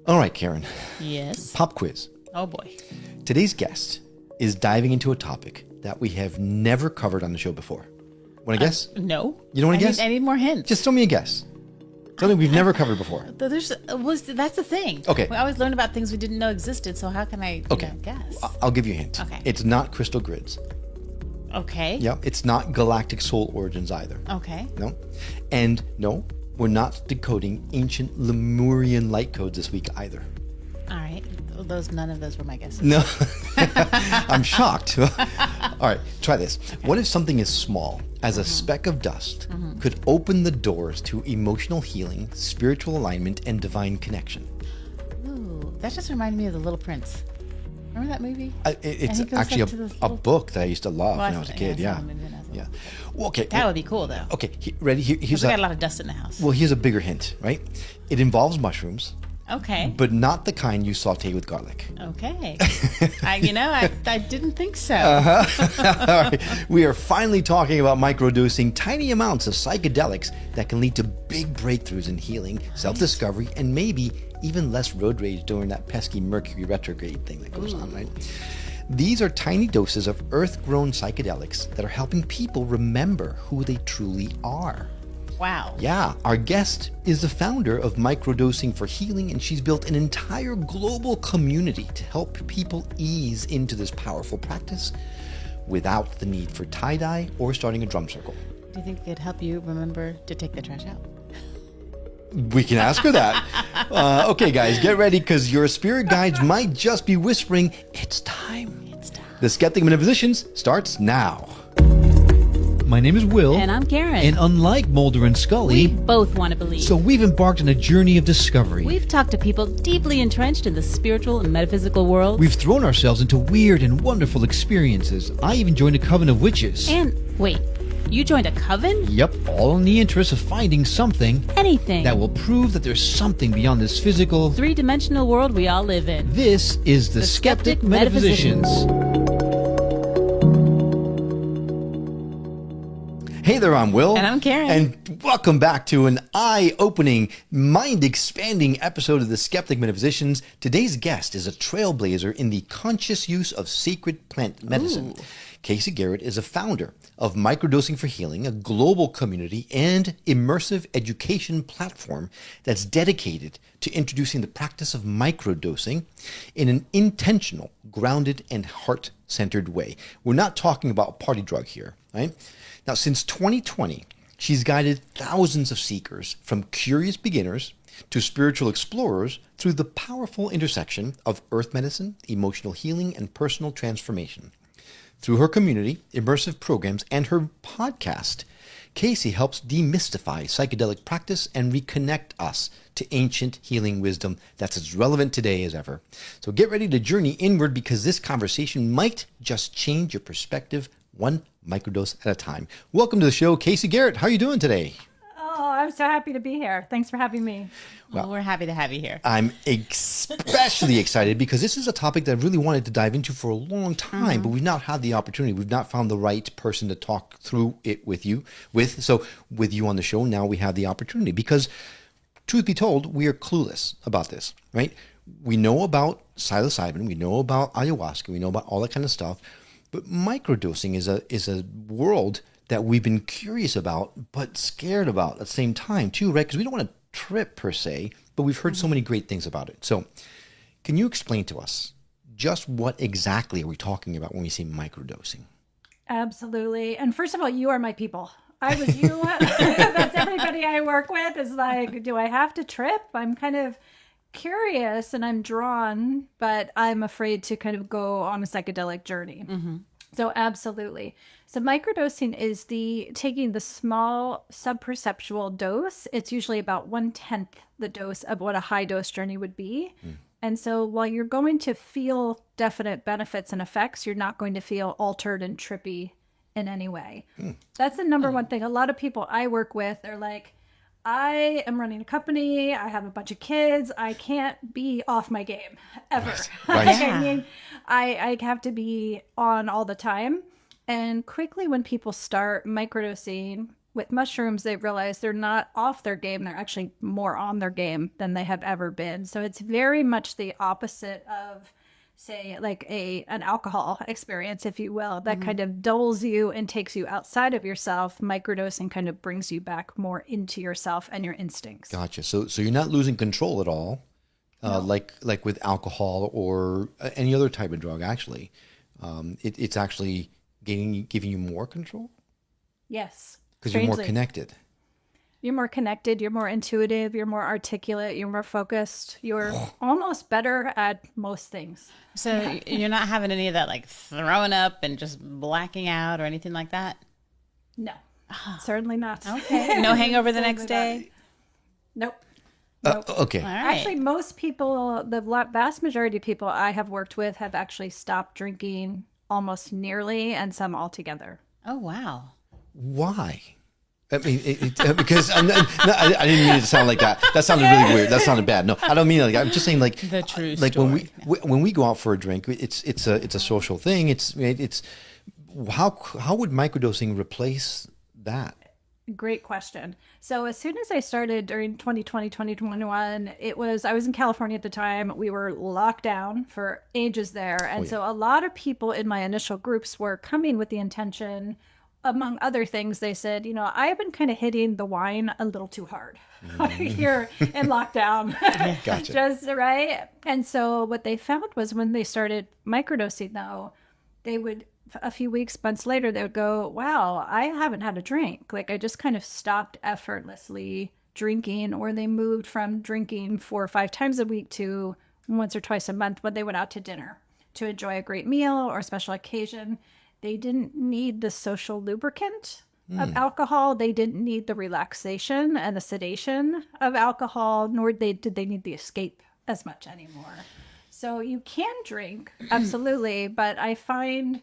All right, Karen. Yes. Pop quiz. Oh boy. Today's guest is diving into a topic that we have never covered on the show before. Want to guess? No. You don't want to guess? I need more hints. Just throw me a guess. Something we've never covered before. That's the thing. Okay. We always learn about things we didn't know existed, so how can I guess? I'll give you a hint. Okay. It's not crystal grids. Okay. Yeah. It's not galactic soul origins either. Okay. No. And no, we're not decoding ancient Lemurian light codes this week either. All right. None of those were my guesses. No. I'm shocked. All right, try this. What if something as small as a speck of dust could open the doors to emotional healing, spiritual alignment, and divine connection? Ooh, that just reminded me of The Little Prince. Remember that movie? It's And he goes actually up to this a little- book that I used to love Well, when I was a kid. I saw Yeah. the movie when I was a Yeah. little Well, okay. That would be cool, though. Okay, ready? Here's We got a lot of dust in the house. well, here's a bigger hint, right? It involves mushrooms, Okay. but not the kind you saute with garlic. Okay. I didn't think so. All right. We are finally talking about microdosing tiny amounts of psychedelics that can lead to big breakthroughs in healing, self-discovery, and maybe even less road rage during that pesky Mercury retrograde thing that goes on, right? These are tiny doses of earth-grown psychedelics that are helping people remember who they truly are. Wow. Yeah, our guest is the founder of Microdosing for Healing, and she's built an entire global community to help people ease into this powerful practice without the need for tie-dye or starting a drum circle. Do you think it could help you remember to take the trash out? We can ask her that. Okay, guys, get ready, because your spirit guides might just be whispering, it's time. It's time. The Skeptic Metaphysicians starts now. My name is Will. And I'm Karen. And unlike Mulder and Scully, We both want to believe. so we've embarked on a journey of discovery. We've talked to people deeply entrenched in the spiritual and metaphysical world. We've thrown ourselves into weird and wonderful experiences. I even joined a coven of witches. And wait, you joined a coven? Yep, all in the interest of finding something Anything. that will prove that there's something beyond this physical, three-dimensional world we all live in. This is the Skeptic Skeptic Metaphysicians. Hey there, I'm Will. And I'm Karen. And welcome back to an eye-opening, mind-expanding episode of the Skeptic Metaphysicians. Today's guest is a trailblazer in the conscious use of sacred plant medicine. Kayse Gehret is a founder of Microdosing for Healing, a global community and immersive education platform that's dedicated to introducing the practice of microdosing in an intentional, grounded, and heart-centered way. We're not talking about a party drug here, right? Now, since 2020, she's guided thousands of seekers, from curious beginners to spiritual explorers, through the powerful intersection of earth medicine, emotional healing, and personal transformation. Through her community, immersive programs, and her podcast, Kayse helps demystify psychedelic practice and reconnect us to ancient healing wisdom that's as relevant today as ever. So get ready to journey inward, because this conversation might just change your perspective one microdose at a time. Welcome to the show, Kayse Gehret. How are you doing today? Oh, I'm so happy to be here. Thanks for having me. Well, we're happy to have you here. I'm especially excited because this is a topic that I really wanted to dive into for a long time, but we've not had the opportunity. We've not found the right person to talk through it with you. So with you on the show, now we have the opportunity, because truth be told, we are clueless about this, right? We know about psilocybin, we know about ayahuasca, we know about all that kind of stuff, but microdosing is a world that we've been curious about, but scared about at the same time too, right? Because we don't want to trip per se, but we've heard so many great things about it. So can you explain to us just what exactly are we talking about when we say microdosing? Absolutely. And first of all, you are my people. I was you. That's everybody I work with is like, do I have to trip? I'm kind of curious and I'm drawn, but I'm afraid to kind of go on a psychedelic journey. So absolutely. So microdosing is taking the small subperceptual dose. It's usually about 1/10 the dose of what a high dose journey would be. And so while you're going to feel definite benefits and effects, you're not going to feel altered and trippy in any way. That's the number one thing. A lot of people I work with are like, I am running a company. I have a bunch of kids. I can't be off my game ever. Right. Like, I mean, I have to be on all the time. And quickly when people start microdosing, with mushrooms, they realize they're not off their game. They're actually more on their game than they have ever been. So it's very much the opposite of, say, like an alcohol experience, if you will, that kind of dulls you and takes you outside of yourself. Microdosing kind of brings you back more into yourself and your instincts. Gotcha. So you're not losing control at all, like with alcohol or any other type of drug. Actually, it's actually giving you more control. Yes. Because you're more connected. You're more connected, you're more intuitive, you're more articulate, you're more focused, you're almost better at most things. So you're not having any of that like throwing up and just blacking out or anything like that? No, certainly not. Okay. No hangover the next day? Nope. Okay. All right. Actually, most people, the vast majority of people I have worked with have actually stopped drinking almost nearly, and some altogether. Oh, wow. Why? I mean, because I didn't mean it to sound like that. That sounded really weird. That sounded bad. No, I don't mean it like that. I'm just saying like The true like story. when we go out for a drink, it's a social thing. It's how would microdosing replace that? Great question. So as soon as I started during 2020, 2021, I was in California at the time. We were locked down for ages there. And so a lot of people in my initial groups were coming with the intention, among other things, they said, I've been kind of hitting the wine a little too hard here in lockdown. Gotcha. Just right. And so what they found was when they started microdosing, though, they would, a few weeks, months later, they would go, wow, I haven't had a drink. Like I just kind of stopped effortlessly drinking, or they moved from drinking 4 or 5 times a week to once or twice a month when they went out to dinner to enjoy a great meal or a special occasion. They didn't need the social lubricant of alcohol. They didn't need the relaxation and the sedation of alcohol, nor did they need the escape as much anymore. So you can drink, absolutely. But I find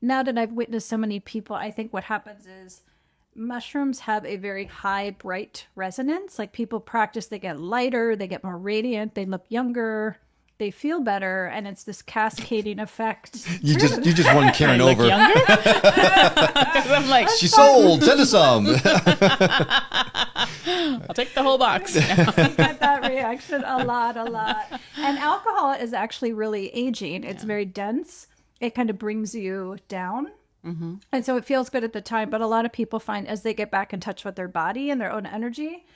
now that I've witnessed so many people, I think what happens is mushrooms have a very high, bright resonance. Like people practice, they get lighter, they get more radiant, they look younger, they feel better, and it's this cascading effect. You just won Karen over. Younger? 'Cause I'm like, She sold. Send us some. I'll take the whole box. I get that reaction a lot. And alcohol is actually really aging. It's very dense. It kind of brings you down. Mm-hmm. And so it feels good at the time. But a lot of people find as they get back in touch with their body and their own energy,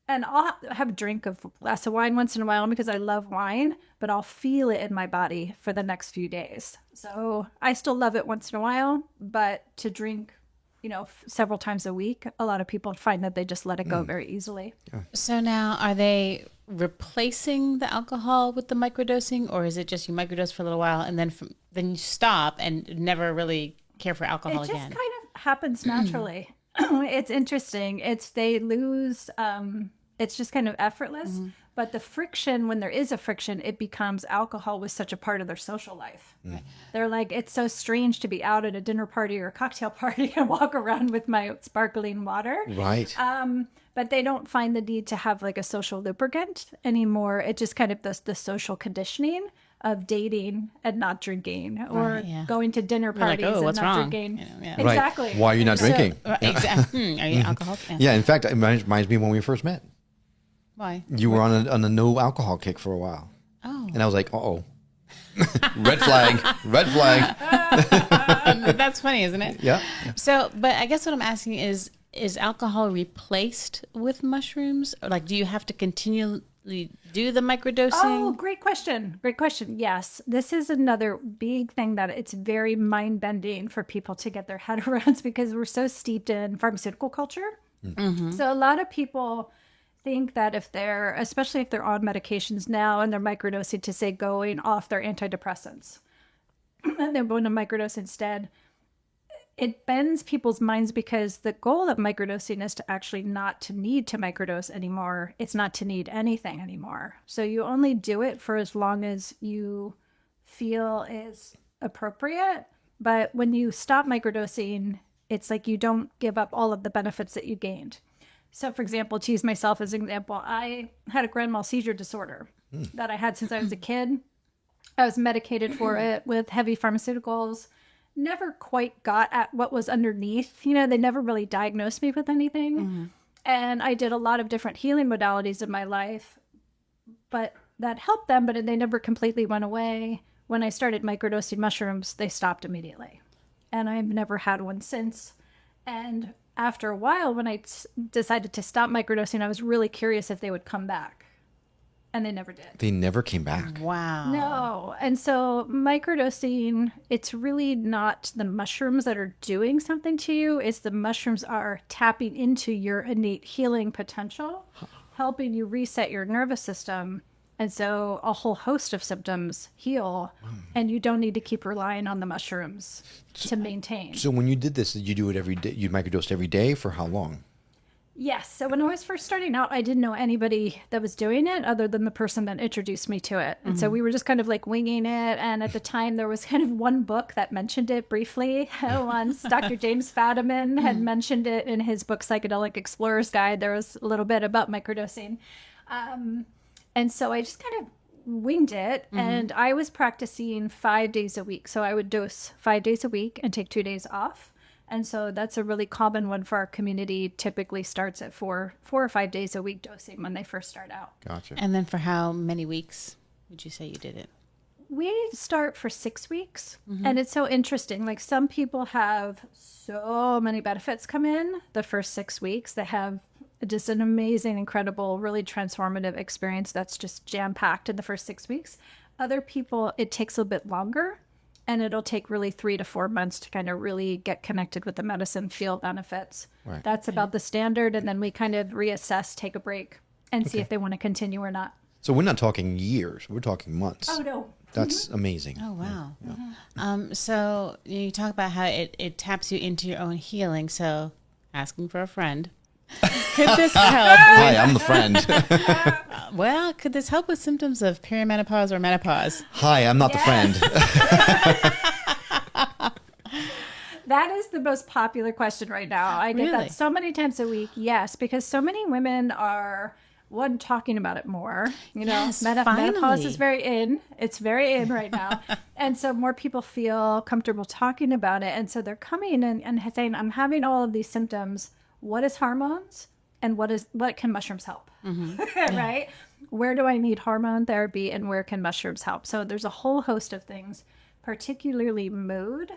and I'll have a drink of a glass of wine once in a while because I love wine, but I'll feel it in my body for the next few days. So I still love it once in a while, but to drink, several times a week, a lot of people find that they just let it go very easily. So now, are they replacing the alcohol with the microdosing, or is it just you microdose for a little while and then then you stop and never really care for alcohol It again? just kind of happens naturally. It's interesting. They lose, it's just kind of effortless. But the friction, when there is a friction, it becomes alcohol was such a part of their social life. They're like, it's so strange to be out at a dinner party or a cocktail party and walk around with my sparkling water. Right. But they don't find the need to have like a social lubricant anymore. It just kind of the social conditioning of dating and not drinking, or going to dinner Like, parties oh, and what's not wrong? drinking. Yeah. Right. Exactly. Why are you not drinking? Exactly. Are you alcoholic? Yeah. Yeah. In fact, it reminds me when we first met. Why? You were on a no alcohol kick for a while. Oh. And I was like, uh-oh. Red flag. Red flag. That's funny, isn't it? Yeah. So, but I guess what I'm asking is alcohol replaced with mushrooms? Or like, do you have to continually do the microdosing? Oh, great question. Great question. Yes. This is another big thing that it's very mind bending for people to get their head around because we're so steeped in pharmaceutical culture. Mm-hmm. So a lot of people think that especially if they're on medications now and they're microdosing, to say going off their antidepressants and they're going to microdose instead, it bends people's minds because the goal of microdosing is to actually not to need to microdose anymore. It's not to need anything anymore. So you only do it for as long as you feel is appropriate. But when you stop microdosing, it's like you don't give up all of the benefits that you gained. So for example, to use myself as an example, I had a grand mal seizure disorder that I had since I was a kid. I was medicated for it with heavy pharmaceuticals. never quite got at what was underneath. You know, they never really diagnosed me with anything. And I did a lot of different healing modalities in my life, but that helped them, but they never completely went away. When I started microdosing mushrooms, they stopped immediately. And I've never had one since. And after a while, when I decided to stop microdosing, I was really curious if they would come back. And they never did. They never came back. Wow. No. And so microdosing, it's really not the mushrooms that are doing something to you. It's the mushrooms are tapping into your innate healing potential, helping you reset your nervous system. And so a whole host of symptoms heal, and you don't need to keep relying on the mushrooms to maintain. So when you did this, did you do it every day? You microdosed every day for how long? Yes. So when I was first starting out, I didn't know anybody that was doing it other than the person that introduced me to it. And so we were just kind of like winging it. And at the time, there was kind of one book that mentioned it briefly. Once Dr. James Fadiman had mentioned it in his book, Psychedelic Explorer's Guide. There was a little bit about microdosing. And so I just kind of winged it. And I was practicing 5 days a week. So I would dose 5 days a week and take 2 days off. And so that's a really common one for our community. Typically starts at 4 or 5 days a week dosing when they first start out. Gotcha. And then for how many weeks would you say you did it? We start for 6 weeks. And it's so interesting. Like some people have so many benefits come in the first 6 weeks. They have just an amazing, incredible, really transformative experience that's just jam-packed in the first 6 weeks. Other people, it takes a bit longer. And it'll take really 3 to 4 months to kind of really get connected with the medicine, feel benefits. Right. That's about the standard. And then we kind of reassess, take a break, and see if they want to continue or not. So we're not talking years. We're talking months. Oh, no. That's amazing. Oh, wow. So you talk about how it taps you into your own healing. So asking for a friend. Could this help? Hi, I'm the friend. Well, could this help with symptoms of perimenopause or menopause? Hi, I'm not the friend. That is the most popular question right now. I get Really? that so many times a week. Yes, because so many women are, one, talking about it more. You know, Yes, menopause finally. is very in. It's very in right now. And so more people feel comfortable talking about it. And so they're coming and saying, I'm having all of these symptoms. What is hormones? And what can mushrooms help? Right? Where do I need hormone therapy and where can mushrooms help? So there's a whole host of things, particularly mood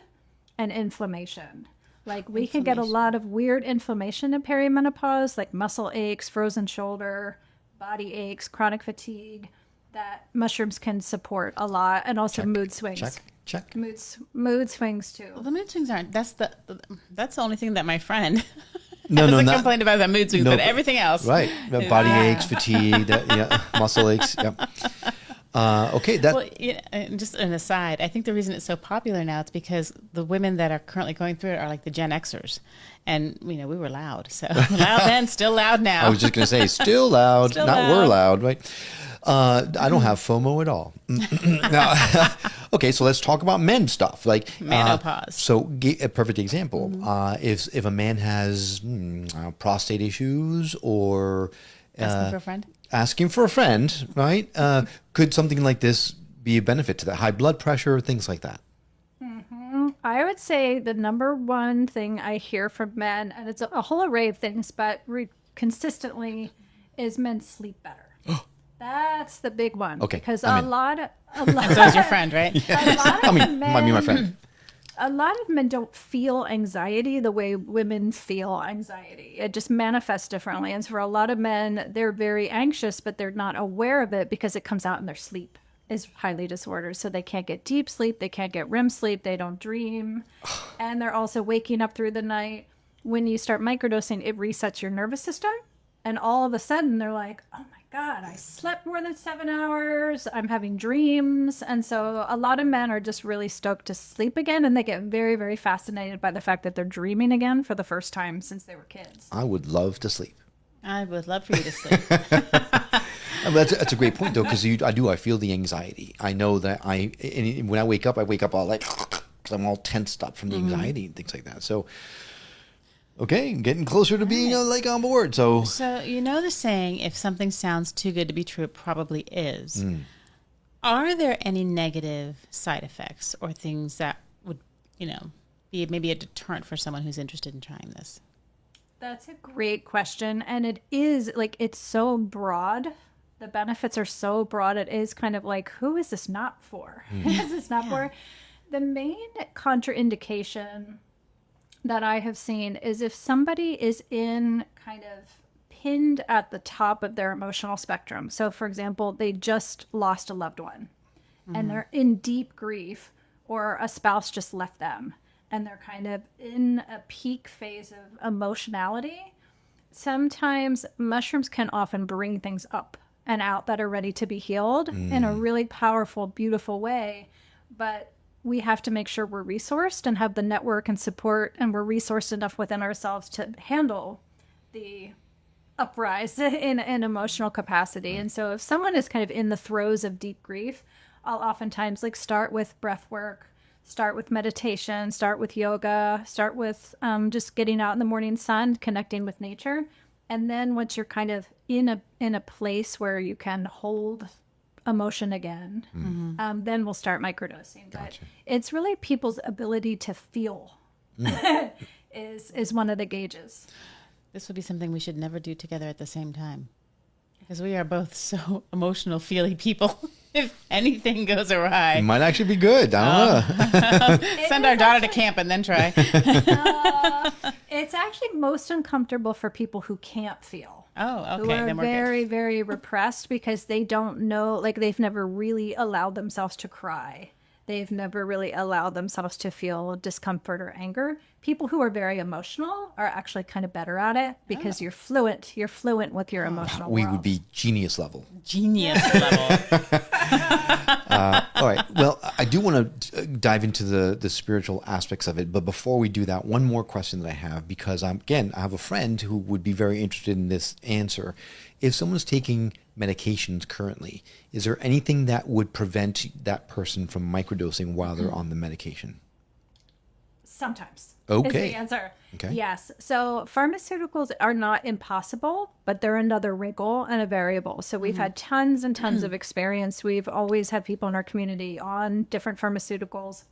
and inflammation. Like we can get a lot of weird inflammation in perimenopause, like muscle aches, frozen shoulder, body aches, chronic fatigue, that mushrooms can support a lot, and also mood swings. Check. Mood swings too. Well, the mood swings aren't. That's the only thing that my friend No, has not complained about mood swings, No, but everything else. right. Body aches, fatigue, muscle aches. Yeah. Okay. Well, and just an aside, I think the reason it's so popular now is because the women that are currently going through it are like the Gen Xers. And, we were loud. So loud then, still loud now. I was just going to say, still loud, Still not loud. we're loud, right? I don't have FOMO at all. Now, okay, so let's talk about men stuff like Menopause. So, a perfect example: if a man has prostate issues or Asking for a friend? asking for a friend, right? Could something like this be a benefit to that? High blood pressure, things like that. I would say the number one thing I hear from men, and it's a whole array of things, but consistently, is men sleep better. That's the big one. Okay, Because I'm a in. lot of So is your friend, right? a lot of men, my friend. a lot of men don't feel anxiety the way women feel anxiety. It just manifests differently. And for a lot of men, they're very anxious, but they're not aware of it because it comes out in their sleep. Is highly disordered. So they can't get deep sleep. They can't get REM sleep. They don't dream. And they're also waking up through the night. When you start microdosing, it resets your nervous system. And all of a sudden they're like, oh my God, I slept more than 7 hours. I'm having dreams. And so a lot of men are just really stoked to sleep again. And they get very, very fascinated by the fact that they're dreaming again for the first time since they were kids. I would love to sleep. I would love for you to sleep. That's a great point, though, because I feel the anxiety. I know that when I wake up all like, because I'm all tensed up from the anxiety and things like that. So, okay, getting closer to being like on board. So the saying, if something sounds too good to be true, it probably is. Are there any negative side effects or things that would, be maybe a deterrent for someone who's interested in trying this? That's a great question. And it is like, it's so broad. The benefits are so broad. It is kind of like, who is this not for? Who is this not for? The main contraindication that I have seen is if somebody is in kind of pinned at the top of their emotional spectrum. So, for example, they just lost a loved one and they're in deep grief, or a spouse just left them and they're kind of in a peak phase of emotionality. Sometimes mushrooms can often bring things up and out that are ready to be healed in a really powerful, beautiful way. But we have to make sure we're resourced and have the network and support, and we're resourced enough within ourselves to handle the uprise in emotional capacity. And so if someone is kind of in the throes of deep grief, I'll oftentimes like start with breath work, start with meditation, start with yoga, start with just getting out in the morning sun, connecting with nature. And then once you're kind of in a place where you can hold emotion again, then we'll start microdosing. But it's really people's ability to feel is one of the gauges. This would be something we should never do together at the same time, because we are both so emotional, feely people. If anything goes awry, It might actually be good. I don't know. send our daughter to camp and then try. It's actually most uncomfortable for people who can't feel. Oh, Who okay. are Then we're very, good. very repressed because they don't know, like they've never really allowed themselves to cry. They've never really allowed themselves to feel discomfort or anger. People who are very emotional are actually kind of better at it because you're fluent. You're fluent with your emotional We world. would be genius level. Genius level. All right. Well, I do want to dive into the spiritual aspects of it. But before we do that, one more question that I have, because I have a friend who would be very interested in this answer. If someone's taking medications currently, is there anything that would prevent that person from microdosing while they're on the medication? Sometimes. Okay. Is the answer. Okay. Yes. So pharmaceuticals are not impossible, but they're another wrinkle and a variable. So we've had tons and tons of experience. We've always had people in our community on different pharmaceuticals,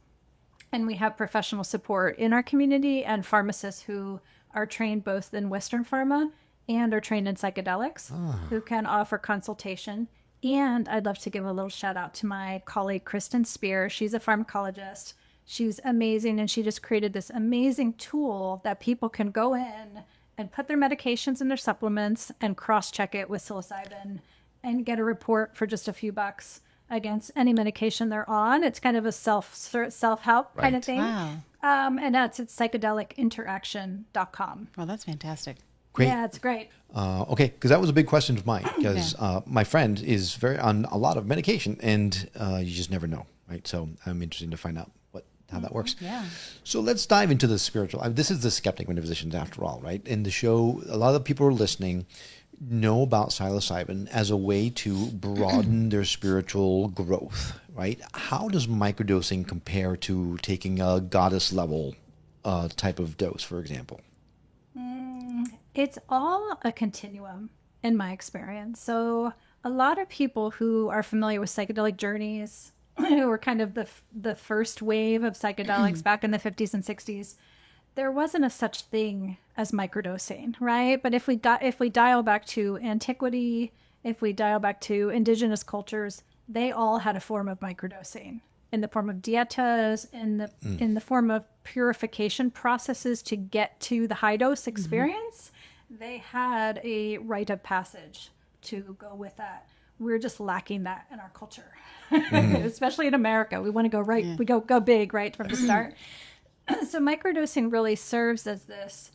and we have professional support in our community and pharmacists who are trained both in Western pharma and are trained in psychedelics who can offer consultation. And I'd love to give a little shout out to my colleague, Kristen Spear. She's a pharmacologist. She's amazing, and she just created this amazing tool that people can go in and put their medications and their supplements and cross-check it with psilocybin and get a report for just a few bucks against any medication they're on. It's kind of a self-help kind of thing. Wow. And that's at psychedelicinteraction.com. Well, that's fantastic. Great. Yeah, it's great. Okay, because that was a big question of mine. Because my friend is very on a lot of medication, and you just never know, right? So I'm interested to find out how that works. Yeah. So let's dive into the spiritual. This is the Skeptic Metaphysicians after all, right? In the show, a lot of the people who are listening know about psilocybin as a way to broaden their spiritual growth, right? How does microdosing compare to taking a goddess level type of dose, for example? It's all a continuum in my experience. So a lot of people who are familiar with psychedelic journeys, who were kind of the first wave of psychedelics back in the 50s and 60s, there wasn't a such thing as microdosing, right? But if we dial back to antiquity, if we dial back to indigenous cultures, they all had a form of microdosing in the form of dietas, in the form of purification processes to get to the high dose experience. They had a rite of passage to go with that. We're just lacking that in our culture, especially in America. We want to go right. Yeah. We go big right from the start. So microdosing really serves as this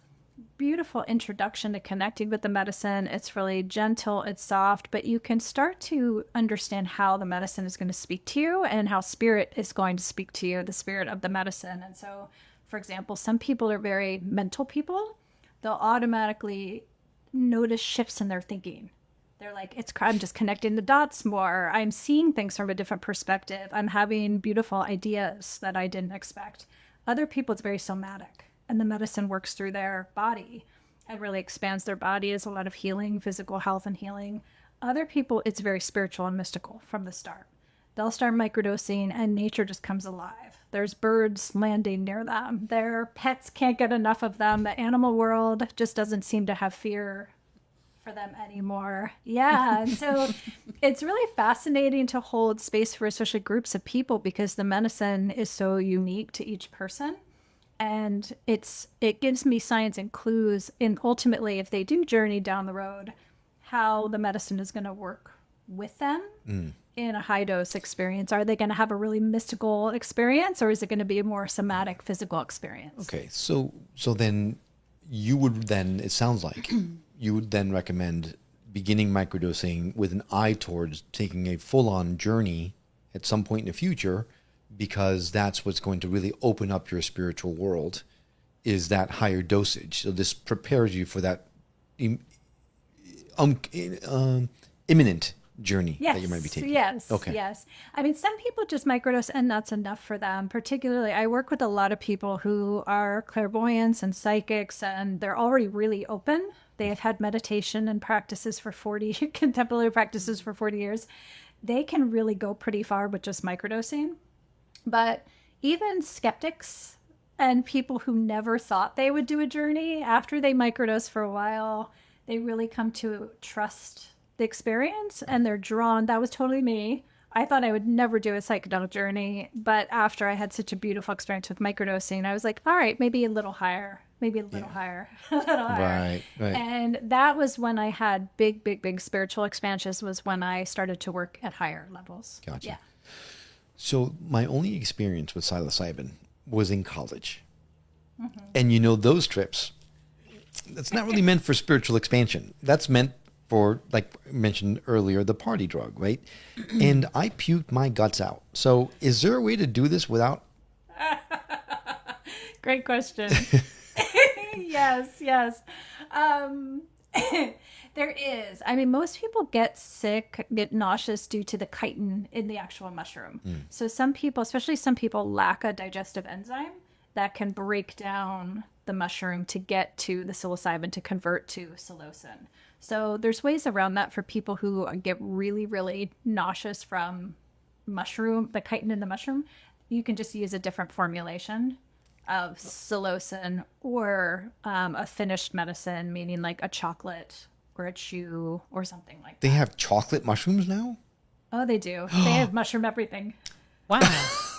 beautiful introduction to connecting with the medicine. It's really gentle, it's soft, but you can start to understand how the medicine is going to speak to you and how spirit is going to speak to you, the spirit of the medicine. And so, for example, some people are very mental people. They'll automatically notice shifts in their thinking. They're like, I'm just connecting the dots more. I'm seeing things from a different perspective. I'm having beautiful ideas that I didn't expect. Other people, it's very somatic, and the medicine works through their body and really expands their body. There's a lot of healing, physical health and healing. Other people, it's very spiritual and mystical from the start. They'll start microdosing and nature just comes alive. There's birds landing near them. Their pets can't get enough of them. The animal world just doesn't seem to have fear for them anymore. Yeah. And so it's really fascinating to hold space for especially groups of people because the medicine is so unique to each person. And it gives me signs and clues in ultimately if they do journey down the road, how the medicine is going to work with them in a high dose experience. Are they going to have a really mystical experience, or is it going to be a more somatic physical experience? Okay. So then you would then, it sounds like you would then recommend beginning microdosing with an eye towards taking a full-on journey at some point in the future, because that's what's going to really open up your spiritual world, is that higher dosage. So this prepares you for that imminent journey that you might be taking. Yes. Okay. Yes. I mean, some people just microdose and that's enough for them. Particularly, I work with a lot of people who are clairvoyants and psychics, and they're already really open. They have had meditation and practices for 40, contemplative practices for 40 years. They can really go pretty far with just microdosing. But even skeptics and people who never thought they would do a journey, after they microdose for a while, they really come to trust the experience and they're drawn. That was totally me. I thought I would never do a psychedelic journey, but after I had such a beautiful experience with microdosing, I was like, all right, maybe a little higher, maybe a little higher, a little higher. Right. And that was when I had big spiritual expansions, was when I started to work at higher levels. Gotcha. Yeah. So my only experience with psilocybin was in college. Mm-hmm. And those trips, that's not really meant for spiritual expansion. That's meant for, like I mentioned earlier, the party drug, right? And I puked my guts out. So is there a way to do this without? Great question. Yes. There is. I mean, most people get sick, get nauseous due to the chitin in the actual mushroom. So some people, especially some people, lack a digestive enzyme that can break down the mushroom to get to the psilocybin to convert to psilocin. So there's ways around that for people who get really, really nauseous from mushroom, the chitin in the mushroom. You can just use a different formulation of psilocin or a finished medicine, meaning like a chocolate or a chew or something like that. They have chocolate mushrooms now? Oh, they do. They have mushroom everything. Wow.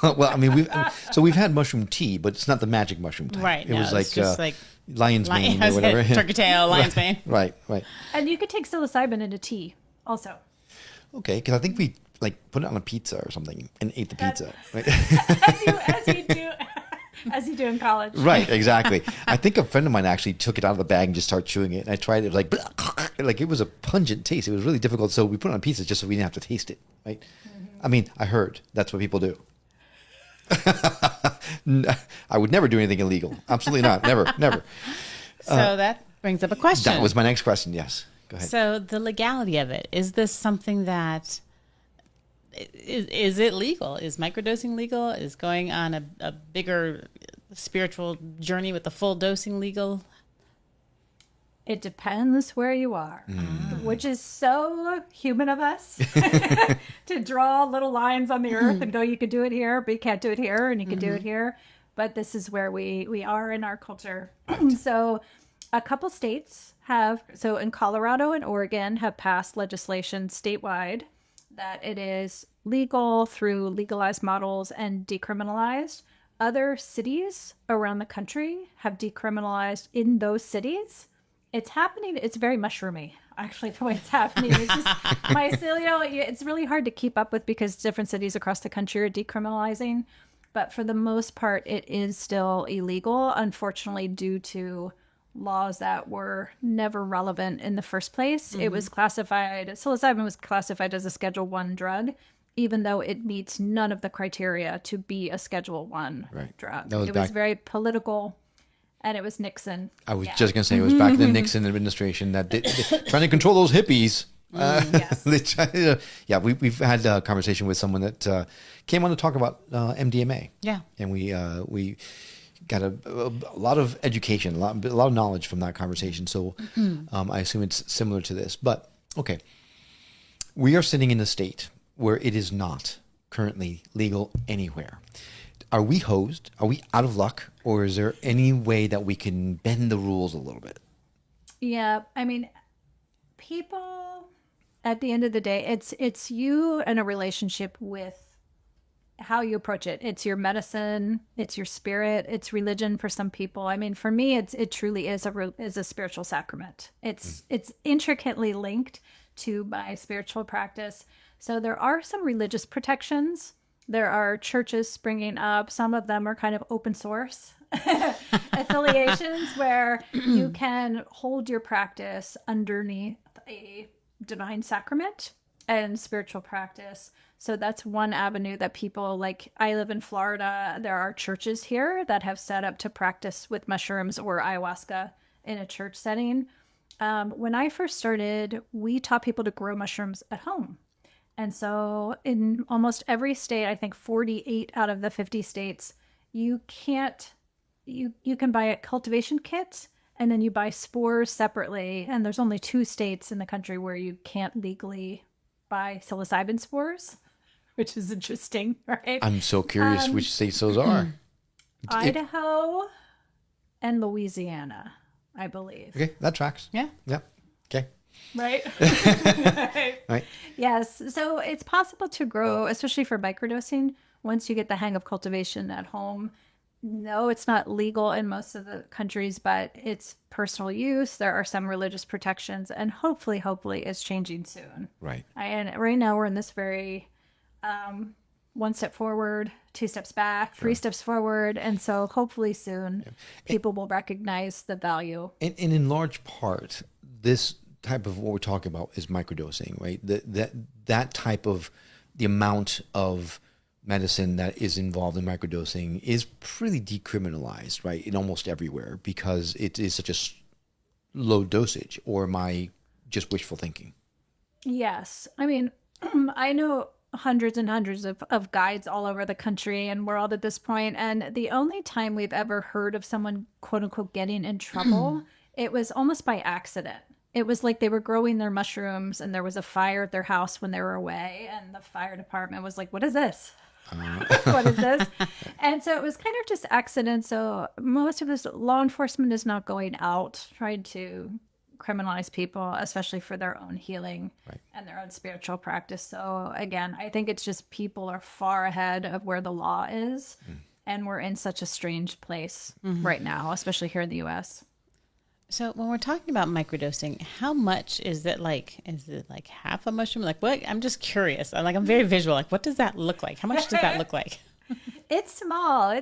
Well, I mean, we've had mushroom tea, but it's not the magic mushroom type. Right. It was it's just like lion's mane or whatever. Turkey tail, lion's mane. Right. And you could take psilocybin into tea also. Okay, because I think we put it on a pizza or something and ate the pizza. Right? As you do in college. Right, exactly. I think a friend of mine actually took it out of the bag and just started chewing it. And I tried it, like it was a pungent taste. It was really difficult. So we put it on pizza just so we didn't have to taste it. Right. Mm-hmm. I mean, I heard that's what people do. I would never do anything illegal. Absolutely not. Never. So that brings up a question. That was my next question. Yes. Go ahead. So the legality of it, is this something that is it legal? Is microdosing legal? Is going on a bigger spiritual journey with the full dosing legal? It depends where you are, which is so human of us to draw little lines on the earth and go, you could do it here, but you can't do it here, and you can do it here. But this is where we are in our culture. So a couple states so in Colorado and Oregon have passed legislation statewide that it is legal through legalized models and decriminalized. Other cities around the country have decriminalized in those cities. It's happening. It's very mushroomy, actually, the way it's happening. It's just mycelial. It's really hard to keep up with because different cities across the country are decriminalizing. But for the most part, it is still illegal, unfortunately, due to laws that were never relevant in the first place. It was psilocybin was classified as a Schedule I drug, even though it meets none of the criteria to be a Schedule I drug. It was very political. And it was Nixon. I was just going to say, it was back in the Nixon administration that trying to control those hippies. Yes. We've had a conversation with someone that came on to talk about MDMA. Yeah. And we got a lot of education, a lot of knowledge from that conversation. So I assume it's similar to this. But, okay, we are sitting in a state where it is not currently legal anywhere. are we hosed? Are we out of luck? Or is there any way that we can bend the rules a little bit? Yeah, I mean, people, at the end of the day, it's you and a relationship with how you approach it. It's your medicine, it's your spirit, it's religion for some people. I mean, for me, it truly is a spiritual sacrament. It's intricately linked to my spiritual practice. So there are some religious protections. There are churches springing up. Some of them are kind of open source affiliations where you can hold your practice underneath a divine sacrament and spiritual practice. So that's one avenue that people, like, I live in Florida. There are churches here that have set up to practice with mushrooms or ayahuasca in a church setting. When I first started, we taught people to grow mushrooms at home. And so in almost every state, I think 48 out of the 50 states, you can buy a cultivation kit, and then you buy spores separately. And there's only 2 states in the country where you can't legally buy psilocybin spores, which is interesting, right? I'm so curious which states those are. Idaho and Louisiana, I believe. Okay, that tracks. Yeah. Yeah. Okay. Right? Right. Yes. So it's possible to grow, especially for microdosing, once you get the hang of cultivation at home. No, it's not legal in most of the countries, but it's personal use. There are some religious protections, and hopefully it's changing soon. Right. And right now we're in this very 1 step forward, 2 steps back, 3 steps forward. And so hopefully soon people will recognize the value. And in large part, this type of what we're talking about is microdosing, right? That type of the amount of medicine that is involved in microdosing is pretty decriminalized, right? In almost everywhere, because it is such a low dosage. Or am I just wishful thinking? Yes. I mean, I know hundreds and hundreds of guides all over the country and world at this point. And the only time we've ever heard of someone, quote unquote, getting in trouble, it was almost by accident. It was like they were growing their mushrooms and there was a fire at their house when they were away. And the fire department was like, what is this? What is this? And so it was kind of just accident. So most of this law enforcement is not going out trying to criminalize people, especially for their own healing and their own spiritual practice. So again, I think it's just people are far ahead of where the law is. And we're in such a strange place right now, especially here in the US. So when we're talking about microdosing, how much is it like half a mushroom? Like what? I'm just curious. I'm very visual. Like what does that look like? How much does that look like? It's small.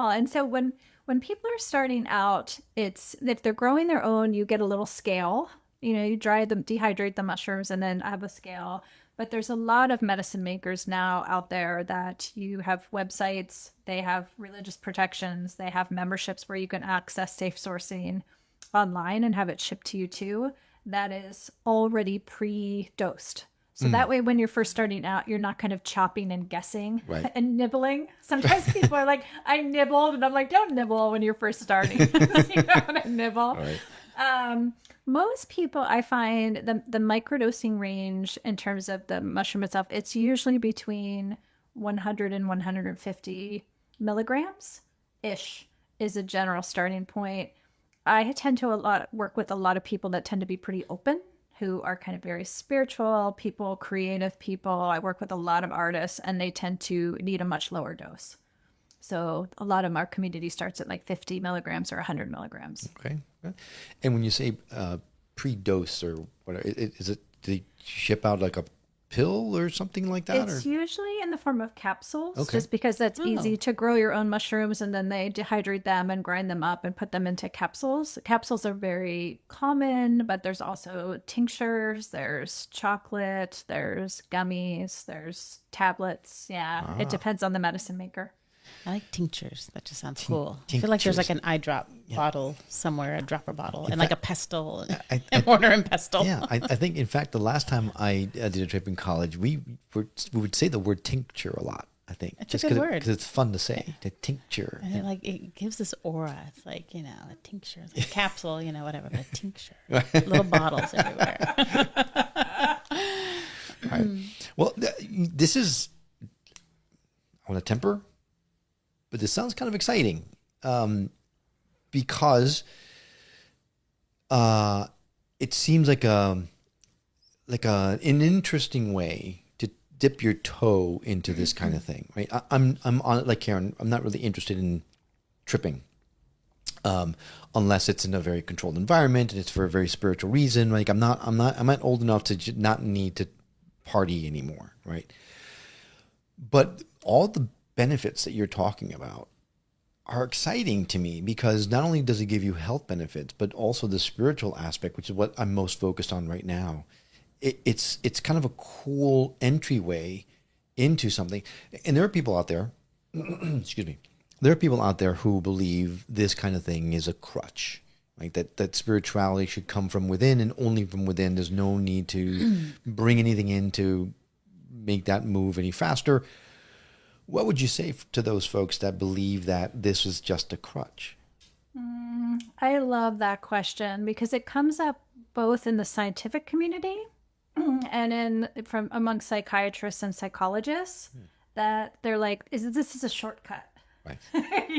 And so when people are starting out, if they're growing their own, you get a little scale. You dry them, dehydrate the mushrooms, and then have a scale. But there's a lot of medicine makers now out there that you have websites, they have religious protections, they have memberships where you can access safe sourcing online and have it shipped to you too. That is already pre-dosed. So that way, when you're first starting out, you're not kind of chopping and guessing and nibbling. Sometimes people are like, I nibbled. And I'm like, don't nibble when you're first starting. You don't want to nibble. Right. Most people, I find the microdosing range in terms of the mushroom itself, it's usually between 100 and 150 milligrams-ish is a general starting point. I tend to work with a lot of people that tend to be pretty open, who are kind of very spiritual people, creative people. I work with a lot of artists, and they tend to need a much lower dose. So a lot of our community starts at like 50 milligrams or 100 milligrams. Okay. And when you say pre-dose or whatever, is it, do they ship out like a pill or something like that? It's usually in the form of capsules, just because that's easy to grow your own mushrooms, and then they dehydrate them and grind them up and put them into capsules. Capsules are very common, but there's also tinctures, there's chocolate, there's gummies, there's tablets. Yeah, it depends on the medicine maker. I like tinctures. That just sounds cool. I feel like there's like an eye drop bottle somewhere, a dropper bottle, and like a pestle, and mortar and pestle. Yeah, I think, in fact, the last time I did a trip in college, we would say the word tincture a lot, I think. It's just a good word. Because it's fun to say, the tincture. And it gives this aura. It's like, a tincture, it's like a capsule, whatever, but a tincture. Little bottles everywhere. Right. Well, this is, I want to temper, but this sounds kind of exciting because it seems like an interesting way to dip your toe into this kind of thing, right? I'm on it like Karen. I'm not really interested in tripping, unless it's in a very controlled environment and it's for a very spiritual reason. Like I'm not old enough to not need to party anymore, right? But all the benefits that you're talking about are exciting to me because not only does it give you health benefits, but also the spiritual aspect, which is what I'm most focused on right now. It's kind of a cool entryway into something. And there are people out there, excuse me, there are people out there who believe this kind of thing is a crutch, right? That spirituality should come from within and only from within. There's no need to bring anything in to make that move any faster. What would you say to those folks that believe that this is just a crutch? I love that question because it comes up both in the scientific community and from among psychiatrists and psychologists that they're like, this is a shortcut. Right.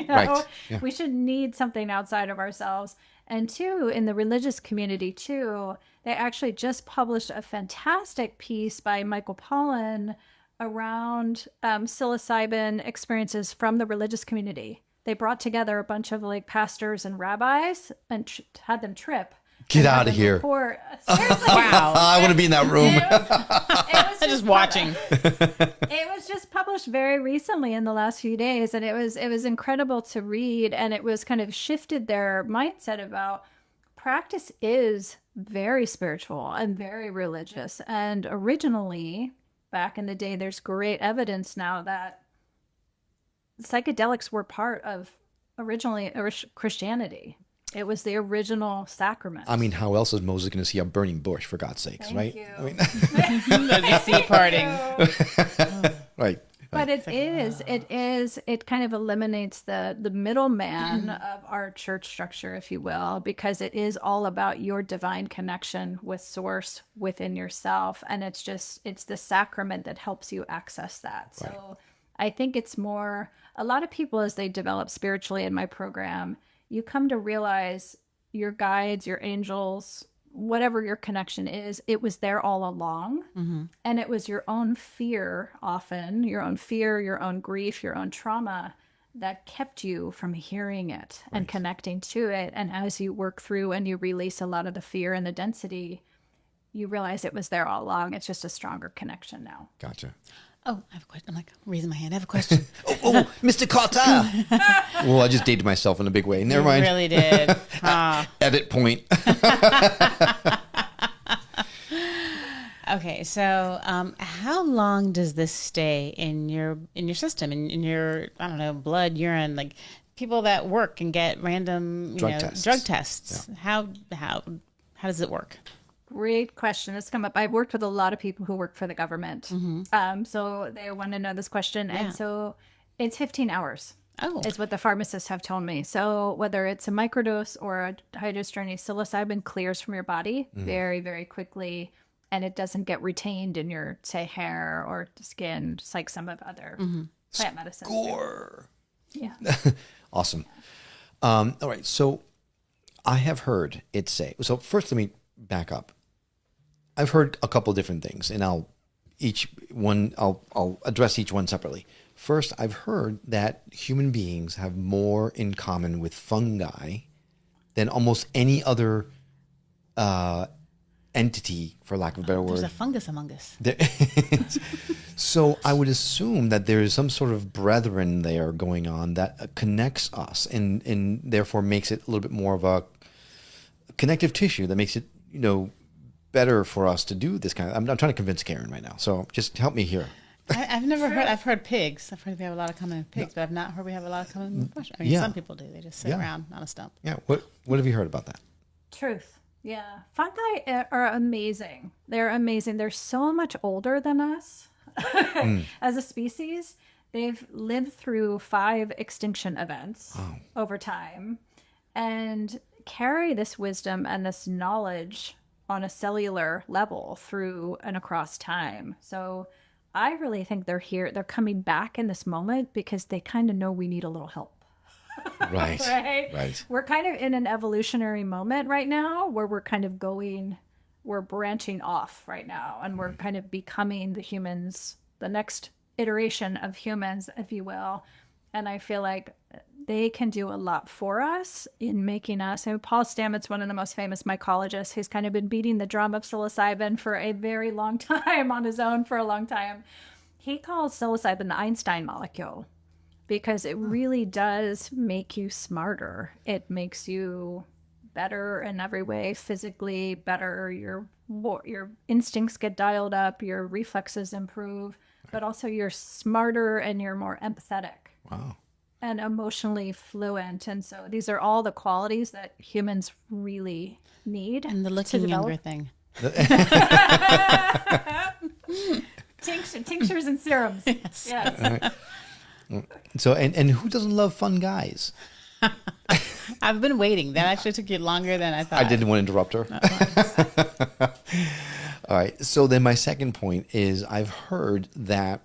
Right. Yeah. We should need something outside of ourselves. And two, in the religious community too, they actually just published a fantastic piece by Michael Pollan around psilocybin experiences from the religious community. They brought together a bunch of like pastors and rabbis and had them trip. Get out of here. Seriously. Wow. I want to be in that room. It was Just watching. It was just published very recently in the last few days, and it was incredible to read, and it was kind of shifted their mindset about practice is very spiritual and very religious. And originally, back in the day, there's great evidence now that psychedelics were part of originally Christianity. It was the original sacrament. I mean, how else is Moses going to see a burning bush, for God's sakes, Thank right? you. I mean, The sea parting. right. But it kind of eliminates the middleman of our church structure, if you will, because it is all about your divine connection with source within yourself. And it's the sacrament that helps you access that. So Right. I think it's more, a lot of people as they develop spiritually in my program, you come to realize your guides, your angels, whatever your connection is, it was there all along. Mm-hmm. And it was your own fear, often your own grief, your own trauma that kept you from hearing it and connecting to it. And as you work through and you release a lot of the fear and the density, you realize it was there all along. It's just a stronger connection now. Gotcha. Oh, I have a question. I'm like raising my hand. I have a question. Oh, Mr. Carter. Well, I just dated myself in a big way. Never You mind. really did. Edit point. Okay, so how long does this stay in your system, in your, I don't know, blood, urine, like people that work and get random Drug tests. drug tests? Yeah. How does it work? Great question. It's come up. I've worked with a lot of people who work for the government. So they want to know this question. Yeah. And so it's 15 hours. Oh. Is what the pharmacists have told me. So whether it's a microdose or a high dose journey, psilocybin clears from your body very, very quickly. And it doesn't get retained in your, say, hair or skin, just like some of other plant medicines. Score. Yeah. Awesome. All right. So I have heard it say, so first let me back up. I've heard a couple different things, and I'll address each one separately. First, I've heard that human beings have more in common with fungi than almost any other entity, for lack of a better There's word. a fungus among us. So I would assume that there is some sort of brethren there going on that connects us and therefore makes it a little bit more of a connective tissue that makes it, better for us to do this kind of. I'm trying to convince Karen right now, so just help me here. I've never heard. I've heard pigs. I've heard we have a lot of common with pigs, but I've not heard we have a lot of common with mushrooms. I mean, Yeah. some people do. They just sit Yeah. around on a stump. Yeah. What have you heard about that? Truth. Yeah. Fungi are amazing. They're amazing. They're so much older than us as a species. They've lived through 5 extinction events over time and carry this wisdom and this knowledge on a cellular level through and across time. So I really think they're here. They're coming back in this moment because they kind of know we need a little help. Right. Right. We're kind of in an evolutionary moment right now where we're kind of we're branching off right now, and we're kind of becoming the humans, the next iteration of humans, if you will. And I feel like they can do a lot for us in making us. And Paul Stamets, one of the most famous mycologists, who's kind of been beating the drum of psilocybin for a very long time on his own for a long time. He calls psilocybin the Einstein molecule because it really does make you smarter. It makes you better in every way, physically better. Your instincts get dialed up, your reflexes improve, but also you're smarter and you're more empathetic. Wow. And emotionally fluent. And so these are all the qualities that humans really need. And the looking younger thing. Tinctures and serums. Yes. So, and who doesn't love fun guys? I've been waiting. That actually took you longer than I thought. I didn't want to interrupt her. All right. So then my second point is I've heard that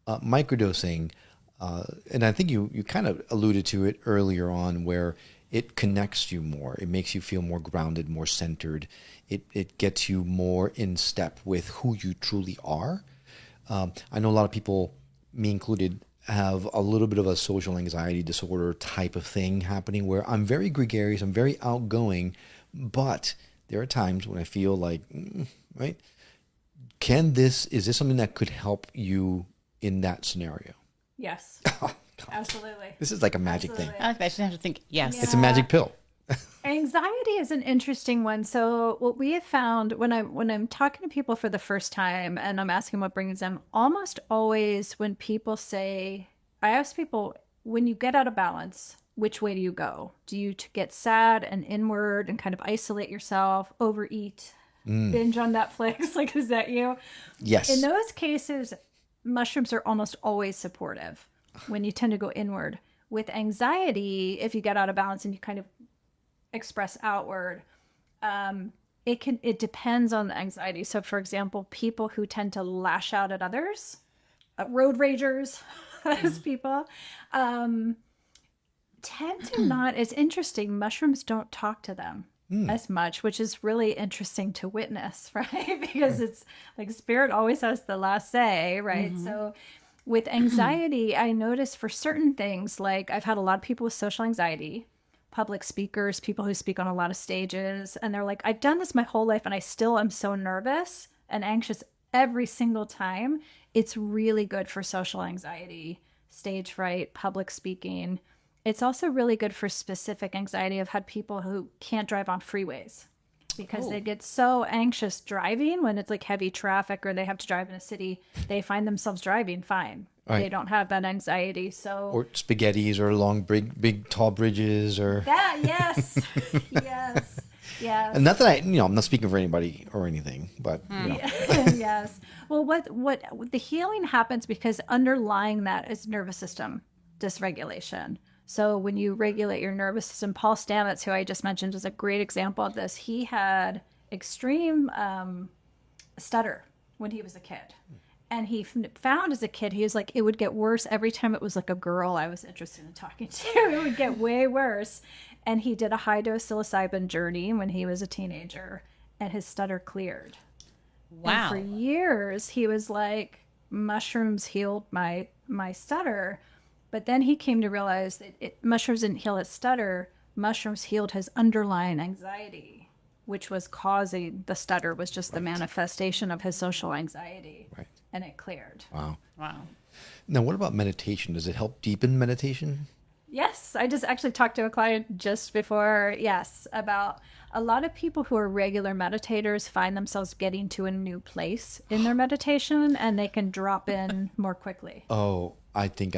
microdosing, and I think you kind of alluded to it earlier on, where it connects you more. It makes you feel more grounded, more centered. It gets you more in step with who you truly are. I know a lot of people, me included, have a little bit of a social anxiety disorder type of thing happening where I'm very gregarious, I'm very outgoing, but there are times when I feel like, right? Is this something that could help you in that scenario? Yes. Absolutely. This is like a magic thing. I shouldn't have to think, yes. It's a magic pill. Anxiety is an interesting one. So what we have found when I'm talking to people for the first time and I'm asking what brings them, almost always when people say, I ask people, when you get out of balance, which way do you go? Do you get sad and inward and kind of isolate yourself, overeat, binge on Netflix? Like, is that you? Yes. In those cases, mushrooms are almost always supportive when you tend to go inward. With anxiety, if you get out of balance and you kind of express outward, it depends on the anxiety. So for example, people who tend to lash out at others, road ragers, those people, tend to not, it's interesting, mushrooms don't talk to them as much, which is really interesting to witness, right? Because it's like spirit always has the last say, right? So with anxiety, I notice for certain things, like I've had a lot of people with social anxiety, public speakers, people who speak on a lot of stages, and they're like, I've done this my whole life and I still am so nervous and anxious every single time. It's really good for social anxiety, stage fright, public speaking. It's also really good for specific anxiety. I've had people who can't drive on freeways because they get so anxious driving when it's like heavy traffic or they have to drive in a city. They find themselves driving fine. Right. They don't have that anxiety. So or spaghettis or long, big, tall bridges or that. Yes, yes. And not that I'm not speaking for anybody or anything, but yes. Well, what the healing happens because underlying that is nervous system dysregulation. So when you regulate your nervous system, Paul Stamets, who I just mentioned, is a great example of this. He had extreme stutter when he was a kid. And he found as a kid, he was like, it would get worse every time it was like a girl I was interested in talking to. It would get way worse. And he did a high-dose psilocybin journey when he was a teenager, and his stutter cleared. Wow. And for years, he was like, mushrooms healed my stutter. But then he came to realize that mushrooms didn't heal his stutter. Mushrooms healed his underlying anxiety, which was causing the stutter, was just the manifestation of his social anxiety. Right. And it cleared. Wow. Wow. Now, what about meditation? Does it help deepen meditation? Yes. I just actually talked to a client just before, about a lot of people who are regular meditators find themselves getting to a new place in their meditation and they can drop in more quickly. Oh, I think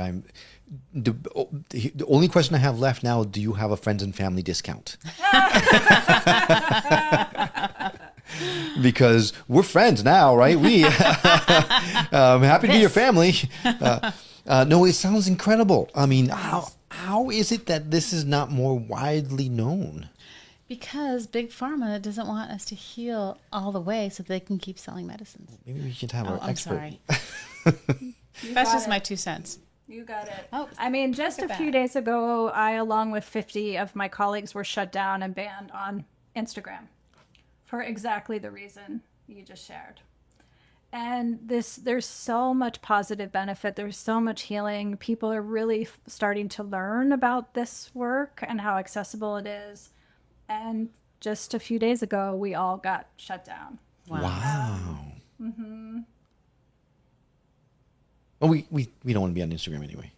the only question I have left now, do you have a friends and family discount? Because we're friends now, right? I'm happy to be your family. No, it sounds incredible. I mean, how is it that this is not more widely known? Because Big Pharma doesn't want us to heal all the way so they can keep selling medicines. Maybe we should have an expert. I'm sorry. That's just my 2 cents. You got it. Oh, I mean, just a look at few that. days ago, I, along with 50 of my colleagues, were shut down and banned on Instagram for exactly the reason you just shared. And there's so much positive benefit. There's so much healing. People are really starting to learn about this work and how accessible it is. And just a few days ago, we all got shut down. Wow. Well, we don't want to be on Instagram anyway.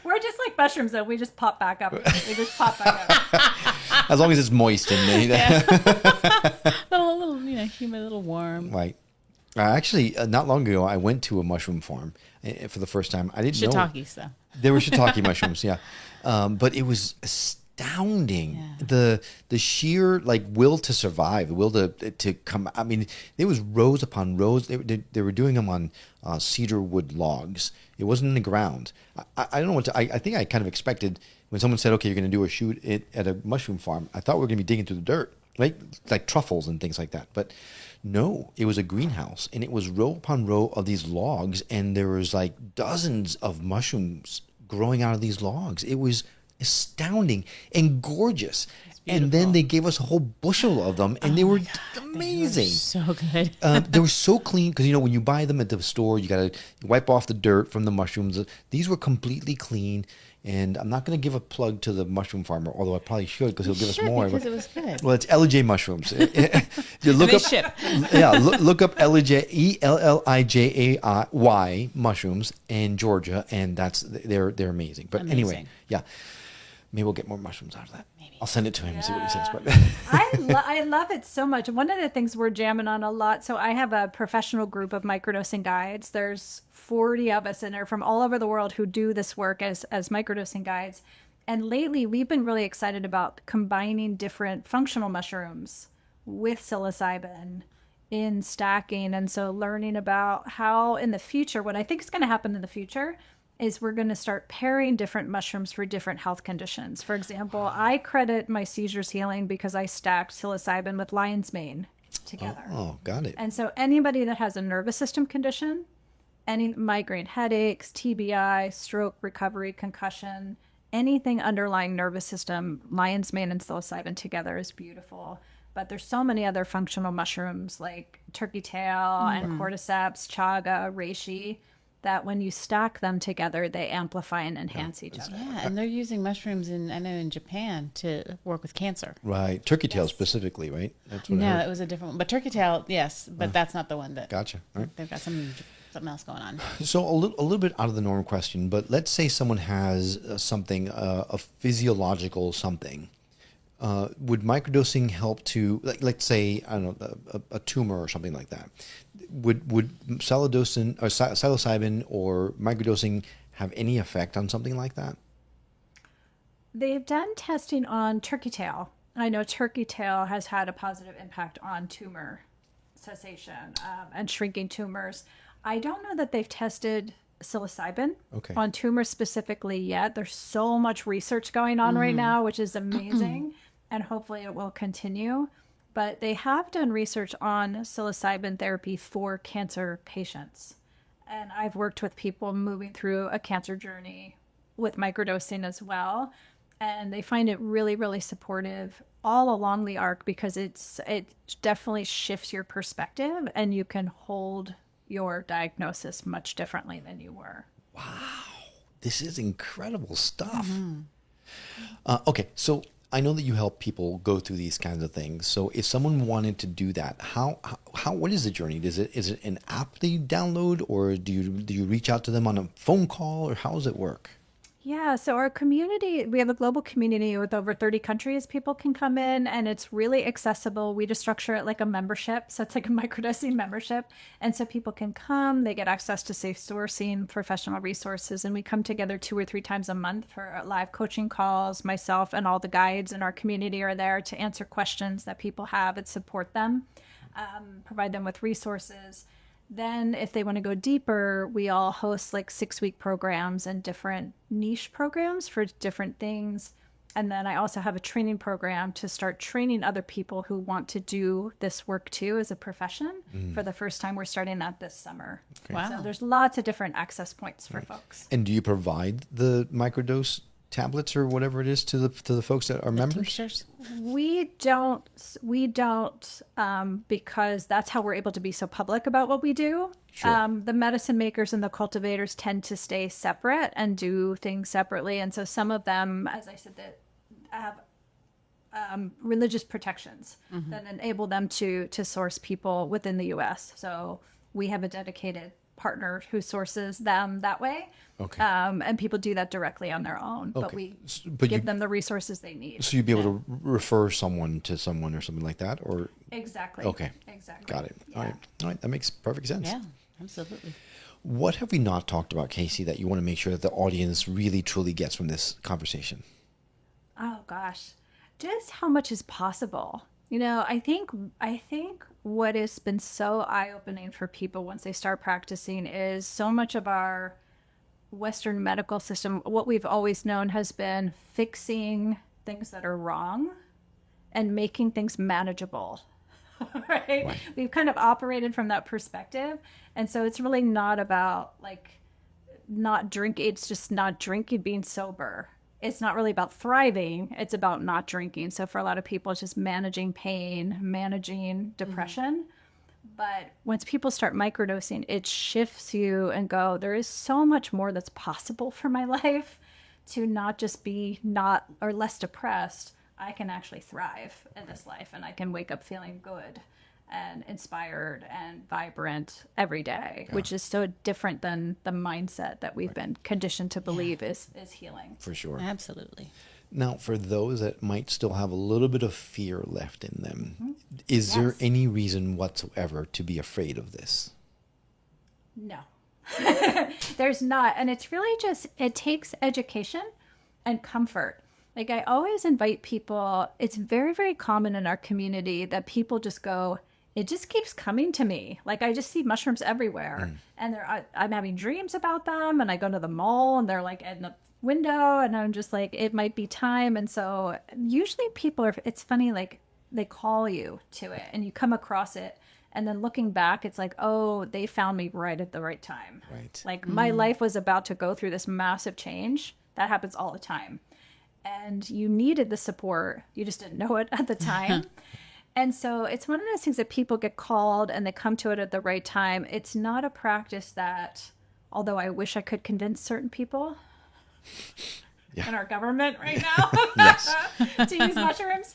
We're just like mushrooms, though. We just pop back up. We just pop back up. As long as it's moist and little, humid, little warm. right. Actually, not long ago, I went to a mushroom farm for the first time. I didn't know Shiitakes, though. they were shiitake mushrooms, yeah. But it was astounding. Yeah. The sheer will to survive, the will to come. I mean, there was rows upon rows. They were doing them on cedar wood logs. It wasn't in the ground. I don't know what I think I kind of expected when someone said, "Okay, you're going to do a shoot at a mushroom farm." I thought we were going to be digging through the dirt, right? Like truffles and things like that. But no, it was a greenhouse, and it was row upon row of these logs, and there was dozens of mushrooms growing out of these logs. It was astounding and gorgeous. And then they gave us a whole bushel of them, and they were amazing. So good. They were so clean because when you buy them at the store, you got to wipe off the dirt from the mushrooms. These were completely clean, and I'm not going to give a plug to the mushroom farmer, although I probably should because he'll give us more. Because it was good. Well, it's Elijay mushrooms. You look They up, ship. yeah, look up Elijay, Ellijay mushrooms in Georgia, and they're amazing. But anyway, Amazing. yeah, maybe we'll get more mushrooms out of that. Maybe. I'll send it to him and see what he says. But I love it so much. One of the things we're jamming on a lot. So I have a professional group of microdosing guides. There's 40 of us in there from all over the world who do this work as microdosing guides. And lately, we've been really excited about combining different functional mushrooms with psilocybin in stacking. And so learning about how in the future, what I think is going to happen in the future is we're going to start pairing different mushrooms for different health conditions. For example, I credit my seizures healing because I stacked psilocybin with lion's mane together. oh, got it. And so anybody that has a nervous system condition, any migraine headaches, TBI, stroke recovery, concussion, anything underlying nervous system, lion's mane and psilocybin together is beautiful. But there's so many other functional mushrooms like turkey tail and cordyceps, chaga, reishi, that when you stack them together, they amplify and enhance each other. Yeah, and they're using mushrooms in Japan to work with cancer. Right. Turkey tail specifically, right? That's what I No, heard. it was a different one. But turkey tail, yes, but that's not the one that. Gotcha. All right. They've got something else going on. So a little bit out of the norm question, but let's say someone has something, a physiological something. Would microdosing help to, let's say, I don't know, a tumor or something like that? Would psilocybin or microdosing have any effect on something like that? They've done testing on turkey tail. I know turkey tail has had a positive impact on tumor cessation and shrinking tumors. I don't know that they've tested psilocybin on tumors specifically yet. There's so much research going on right now, which is amazing, and hopefully it will continue. But they have done research on psilocybin therapy for cancer patients. And I've worked with people moving through a cancer journey with microdosing as well. And they find it really, really supportive all along the arc because it definitely shifts your perspective and you can hold your diagnosis much differently than you were. Wow, this is incredible stuff. Okay, so I know that you help people go through these kinds of things. So if someone wanted to do that, how what is the journey? Is it an app that you download, or do you reach out to them on a phone call, or how does it work? Yeah, so our community, we have a global community with over 30 countries. People can come in and it's really accessible. We just structure it like a membership. So it's like a microdosing membership. And so people can come, they get access to safe sourcing, professional resources, and we come together 2 or 3 times a month for live coaching calls. Myself and all the guides in our community are there to answer questions that people have and support them, provide them with resources. Then if they want to go deeper, we all host like 6-week programs and different niche programs for different things. And then I also have a training program to start training other people who want to do this work too as a profession. For the first time, we're starting that this summer. Wow. So there's lots of different access points for folks. And do you provide the microdose tablets or whatever it is to the folks that are members? Tinctures? We don't, because that's how we're able to be so public about what we do. Sure. The medicine makers and the cultivators tend to stay separate and do things separately. And so some of them, as I said, that have religious protections that enable them to source people within the U.S. So we have a dedicated partner who sources them that way. Okay. And people do that directly on their own, but Okay. we But give you- them the resources they need. So you'd be able to refer someone to someone or something like that, or Exactly. okay, Exactly. got it. Yeah. All right, that makes perfect sense. Yeah, absolutely. What have we not talked about, Kayse, that you want to make sure that the audience really truly gets from this conversation? Oh gosh, just how much is possible. I think what has been so eye-opening for people once they start practicing is so much of our Western medical system, what we've always known has been fixing things that are wrong and making things manageable. Right? We've kind of operated from that perspective. And so it's really not about not drinking. It's just not drinking, being sober. It's not really about thriving. It's about not drinking. So for a lot of people, it's just managing pain, managing depression. But once people start microdosing, it shifts you and go, there is so much more that's possible for my life to not just be not or less depressed. I can actually thrive in this life, and I can wake up feeling good and inspired and vibrant every day, which is so different than the mindset that we've been conditioned to believe is healing. For sure. Absolutely. Now, for those that might still have a little bit of fear left in them, is there any reason whatsoever to be afraid of this? No, there's not. And it's really just, it takes education and comfort. I always invite people, it's very, very common in our community that people just go, it just keeps coming to me. I just see mushrooms everywhere and I'm having dreams about them, and I go to the mall and they're in the window, and I'm just it might be time. And so usually people are, it's funny, they call you to it and you come across it, and then looking back, it's oh, they found me right at the right time. Right. My life was about to go through this massive change. That happens all the time. And you needed the support. You just didn't know it at the time. And so it's one of those things that people get called and they come to it at the right time. It's not a practice that, although I wish I could convince certain people in our government right now to use mushrooms,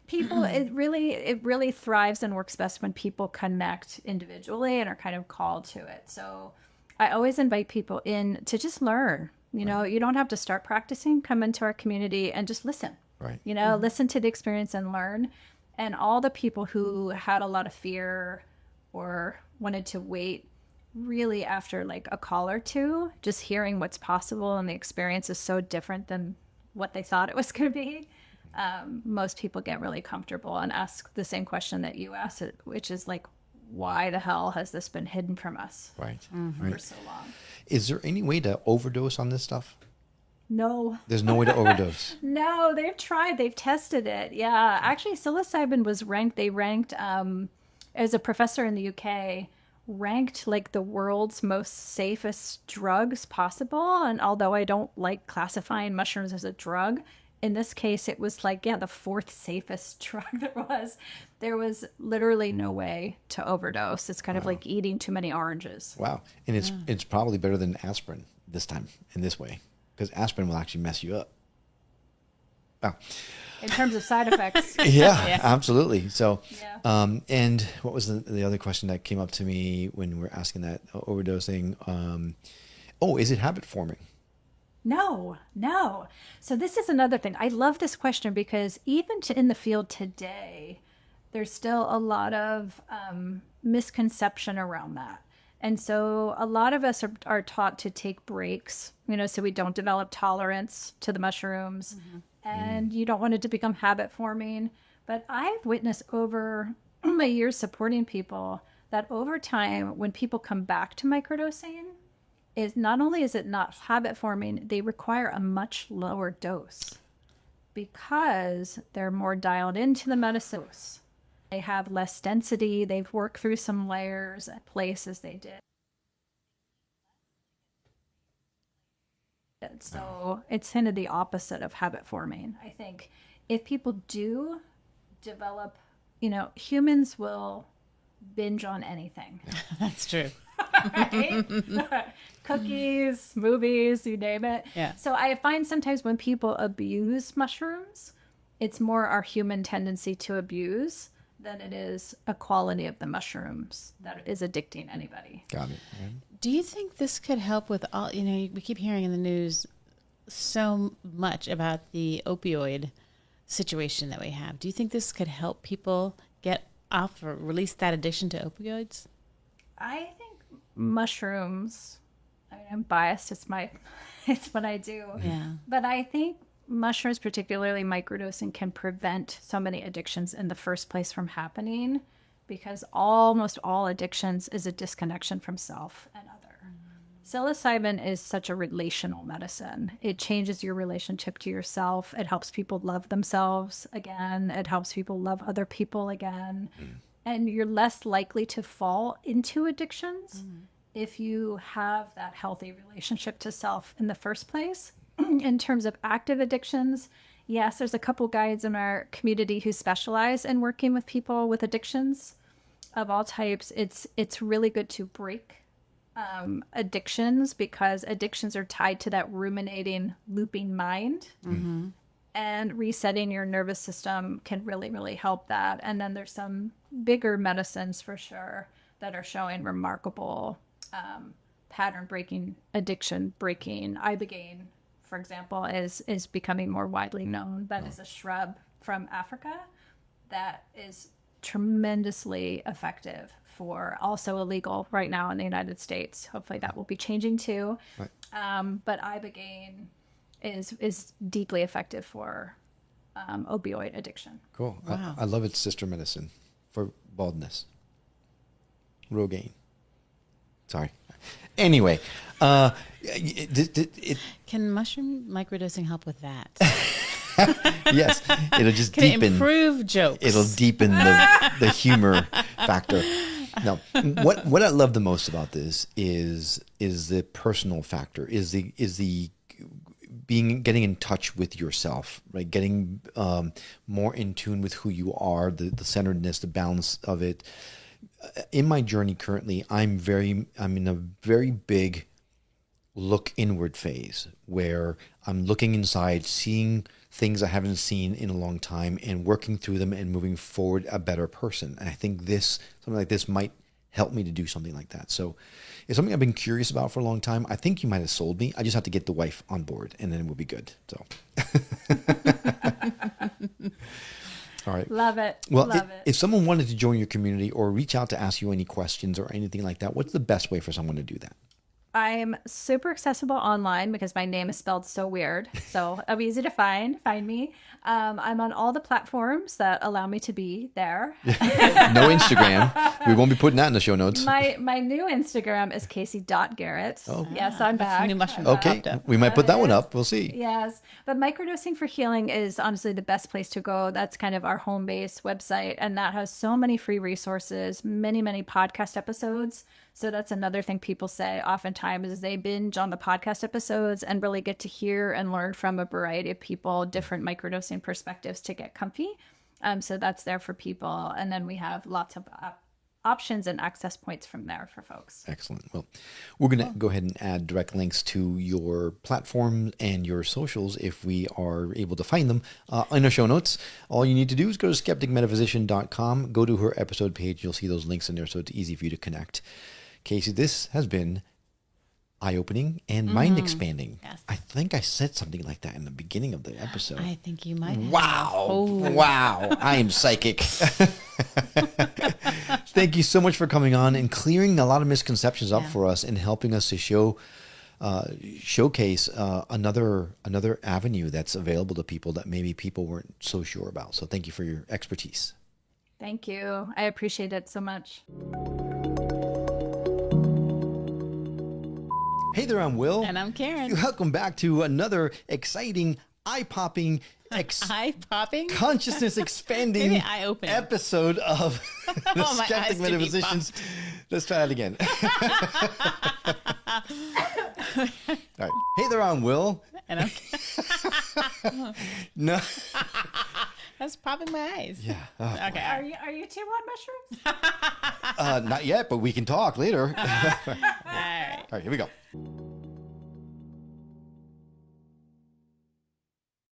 people, it really thrives and works best when people connect individually and are kind of called to it. So I always invite people in to just learn. You don't have to start practicing. Come into our community and just listen. Right. Listen to the experience and learn. And all the people who had a lot of fear or wanted to wait really after a call or two, just hearing what's possible and the experience is so different than what they thought it was going to be. Most people get really comfortable and ask the same question that you asked, which is why the hell has this been hidden from us Right. for so long? Is there any way to overdose on this stuff? No. There's no way to overdose. No, they've tried. They've tested it. Yeah. Actually, psilocybin was ranked. They ranked, as a professor in the UK, ranked the world's most safest drugs possible. And although I don't like classifying mushrooms as a drug, in this case, it was the fourth safest drug there was. There was literally no way to overdose. It's kind of like eating too many oranges. Wow. And it's probably better than aspirin this time in this way, because aspirin will actually mess you up. Wow. In terms of side effects. Yeah, absolutely. So, Yeah. and what was the other question that came up to me when we were asking that overdosing? Is it habit forming? No. So this is another thing. I love this question because even in the field today, there's still a lot of misconception around that. And so a lot of us are taught to take breaks, so we don't develop tolerance to the mushrooms. And you don't want it to become habit forming. But I've witnessed over my years supporting people that over time, when people come back to microdosing, is not only is it not habit forming, they require a much lower dose. because they're more dialed into the medicine. They have less density. They've worked through some layers at places they did. So it's kind of the opposite of habit forming. I think if people do develop, humans will binge on anything. That's true. Right? Cookies, movies, you name it. Yeah. So I find sometimes when people abuse mushrooms, it's more our human tendency to abuse than it is a quality of the mushrooms that is addicting anybody. Got it. Do you think this could help with all, we keep hearing in the news so much about the opioid situation that we have. Do you think this could help people get off or release that addiction to opioids? I think mushrooms, I'm biased. It's what I do. Yeah. But I think mushrooms, particularly microdosing, can prevent so many addictions in the first place from happening, because almost all addictions is a disconnection from self and other. Psilocybin is such a relational medicine. It changes your relationship to yourself. It helps people love themselves again. It helps people love other people again. And you're less likely to fall into addictions if you have that healthy relationship to self in the first place. In terms of active addictions, yes, there's a couple guides in our community who specialize in working with people with addictions of all types. It's really good to break addictions, because addictions are tied to that ruminating, looping mind. And resetting your nervous system can really, really help that. And then there's some bigger medicines for sure that are showing remarkable pattern breaking, addiction breaking. Ibogaine, for example, is becoming more widely known. That is a shrub from Africa that is tremendously effective, for also illegal right now in the United States. Hopefully that will be changing too. Right. But Ibogaine is deeply effective for opioid addiction. Cool. Wow. I love its sister medicine for baldness. Rogaine. Sorry. Anyway, Can mushroom microdosing help with that? yes, it'll just Can it deepen. improve jokes? It'll deepen the humor factor. No, what I love the most about this is the personal factor. Is the getting in touch with yourself, right? Getting more in tune with who you are, the centeredness, the balance of it. In my journey currently, I'm in a very big look inward phase where I'm looking inside, seeing things I haven't seen in a long time, and working through them and moving forward a better person. And I think something like this might help me to do something like that. So it's something I've been curious about for a long time. I think you might have sold me. I just have to get the wife on board, and then we'll be good. So. All right. Love it. Well, Love it. if someone wanted to join your community or reach out to ask you any questions or anything like that, what's the best way for someone to do that? I'm super accessible online because my name is spelled so weird. So I'm easy to find me. I'm on all the platforms that allow me to be there. No Instagram. We won't be putting that in the show notes. My new Instagram is Kayse.Gehret. Oh. Yes, I'm That's back. a new mushroom. Okay, we might put that one up. We'll see. Yes, but Microdosing for Healing is honestly the best place to go. That's kind of our home base website, and that has so many free resources, many podcast episodes. So that's another thing people say oftentimes is they binge on the podcast episodes and really get to hear and learn from a variety of people, different microdosing perspectives to get comfy. So that's there for people. And then we have lots of options and access points from there for folks. Excellent. Well, we're going to go ahead and add direct links to your platform and your socials if we are able to find them in our show notes. All you need to do is go to skepticmetaphysician.com, go to her episode page. You'll see those links in there, so it's easy for you to connect. Kayse, this has been eye-opening and mind-expanding. Yes. I think I said something like that in the beginning of the episode. I think you might have. Wow. Wow. I am psychic. Thank you so much for coming on and clearing a lot of misconceptions up for us and helping us to showcase another avenue that's available to people that maybe people weren't so sure about. So thank you for your expertise. Thank you. I appreciate it so much. Hey there, I'm Will. And I'm Karen. Welcome back to another exciting, eye-popping Eye popping? consciousness expanding Maybe eye-opening. episode of the Oh, my eyes Skeptic do be Metaphysicians. Let's try that again. All right. Hey there, I'm Will. And I'm No. that's popping my eyes. Yeah. Okay. Are you two on mushrooms? Not yet, but we can talk later. All All right. right, here we go.